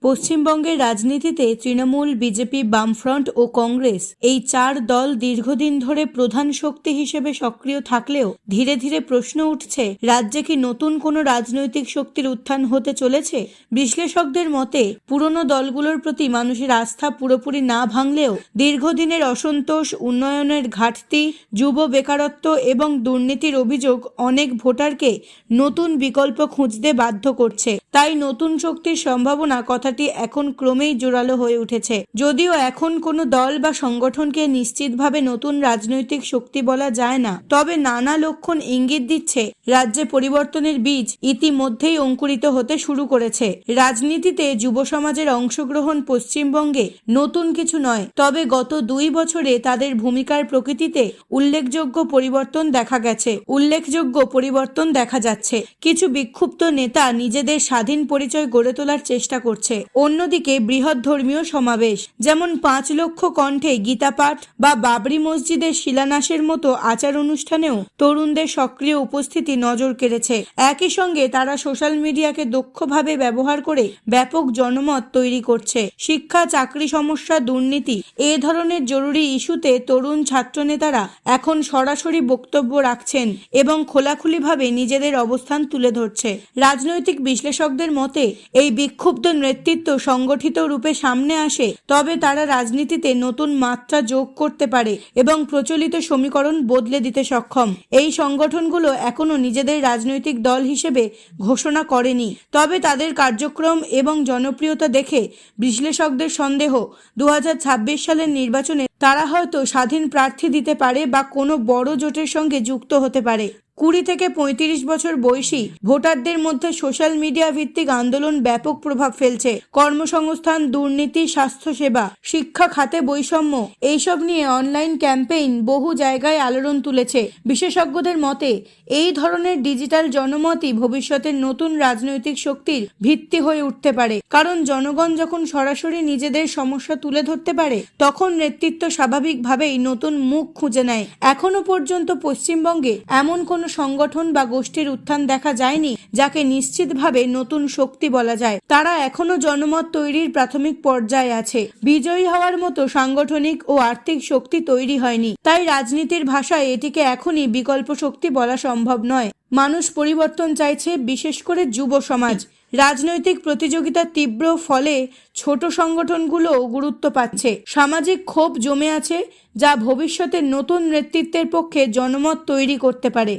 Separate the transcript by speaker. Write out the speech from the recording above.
Speaker 1: পশ্চিমবঙ্গের রাজনীতিতে তৃণমূল, বিজেপি, বামফ্রন্ট ও কংগ্রেস এই চার দল দীর্ঘদিন ধরে প্রধান শক্তি হিসেবে সক্রিয় থাকলেও ধীরে ধীরে প্রশ্ন উঠছে, রাজ্যে কি নতুন কোনো রাজনৈতিক শক্তির উত্থান হতে চলেছে? বিশ্লেষকদের মতে পুরনো দলগুলোর প্রতি মানুষের আস্থা পুরোপুরি না ভাঙলেও দীর্ঘদিনের অসন্তোষ, উন্নয়নের ঘাটতি, যুব বেকারত্ব এবং দুর্নীতির অভিযোগ অনেক ভোটারকে নতুন বিকল্প খুঁজতে বাধ্য করছে। তাই নতুন শক্তির সম্ভাবনা কথাটি এখন ক্রমেই জোরালো হয়ে উঠেছে। যদিও এখন কোনো দল বা সংগঠনকে নিশ্চিতভাবে নতুন রাজনৈতিক শক্তি বলা যায় না, তবে নানা লক্ষণ ইঙ্গিত দিচ্ছে রাজ্যে পরিবর্তনের বীজ ইতিমধ্যেই অঙ্কুরিত হতে শুরু করেছে। রাজনীতিতে যুব সমাজের অংশগ্রহণ পশ্চিমবঙ্গে নতুন কিছু নয়, তবে গত 2 বছরে তাদের ভূমিকার প্রকৃতিতে উল্লেখযোগ্য পরিবর্তন দেখা যাচ্ছে। কিছু বিক্ষুব্ধ নেতা নিজেদের স্বাধীন পরিচয় গড়ে তোলার চেষ্টা করছে। অন্যদিকে বৃহৎ ধর্মীয় সমাবেশ যেমন 5 লক্ষ কণ্ঠে গীতাপাঠ বা বাবরি মসজিদের শিলান্যাসের মতো আচার অনুষ্ঠানেও তরুণদের সক্রিয় উপস্থিতি নজর কেড়েছে। একই সঙ্গে তারা সোশ্যাল মিডিয়াকে দক্ষভাবে ব্যবহার করে ব্যাপক জনমত তৈরি করছে। শিক্ষা, চাকরি সমস্যা, দুর্নীতি এ ধরনের জরুরি ইস্যুতে তরুণ ছাত্রনেতারা এখন সরাসরি বক্তব্য রাখছেন এবং খোলাখুলিভাবে নিজেদের অবস্থান তুলে ধরছে। রাজনৈতিক বিশ্লেষকদের মতে এই বিক্ষুব্ধ নেতৃত্ব সংগঠিত রূপে সামনে আসে, তবে তারা রাজনীতিতে নতুন মাত্রা যোগ করতে পারে এবং প্রচলিত সমীকরণ বদলে দিতে সক্ষম। এই সংগঠনগুলো এখনো নিজেদের রাজনৈতিক দল হিসেবে ঘোষণা করেনি, তবে তাদের কার্যক্রম এবং জনপ্রিয়তা দেখে বিশ্লেষকদের সন্দেহ 2026 সালের নির্বাচনে তারা হয়তো স্বাধীন প্রার্থী দিতে পারে বা কোনো বড় জোটের সঙ্গে যুক্ত হতে পারে। 20 থেকে 35 বছর বয়সী ভোটারদের মধ্যে সোশ্যাল মিডিয়া ভিত্তিক আন্দোলন ব্যাপক প্রভাব ফেলছে। কর্মসংস্থান, দুর্নীতি, স্বাস্থ্যসেবা, শিক্ষা খাতে বৈষম্য এইসব নিয়ে অনলাইন ক্যাম্পেইন বহু জায়গায় আলোড়ন তুলেছে। বিশেষজ্ঞদের মতে এই ধরনের ডিজিটাল জনমতই ভবিষ্যতের নতুন রাজনৈতিক শক্তির ভিত্তি হয়ে উঠতে পারে, কারণ জনগণ যখন সরাসরি নিজেদের সমস্যা তুলে ধরতে পারে তখন নেতৃত্ব স্বাভাবিকভাবেই নতুন মুখ খুঁজে নেয়। এখনো পর্যন্ত পশ্চিমবঙ্গে এমন কোনো সংগঠন বা গোষ্ঠীর উত্থান দেখা যায়নি যাকে নিশ্চিতভাবে নতুন শক্তি বলা যায়। তারা এখনো জনমত তৈরির প্রাথমিক পর্যায়ে আছে। বিজয়ী হওয়ার মতো সাংগঠনিক ও আর্থিক শক্তি তৈরি হয়নি। তাই রাজনীতির ভাষায় এটিকে এখনই বিকল্প শক্তি বলা সম্ভব নয়। মানুষ পরিবর্তন চাইছে, বিশেষ করে যুব সমাজ। রাজনৈতিক প্রতিযোগিতার তীব্র ফলে ছোট সংগঠনগুলোও গুরুত্ব পাচ্ছে। সামাজিক ক্ষোভ জমে আছে, যা ভবিষ্যতের নতুন নেতৃত্বের পক্ষে জনমত তৈরি করতে পারে।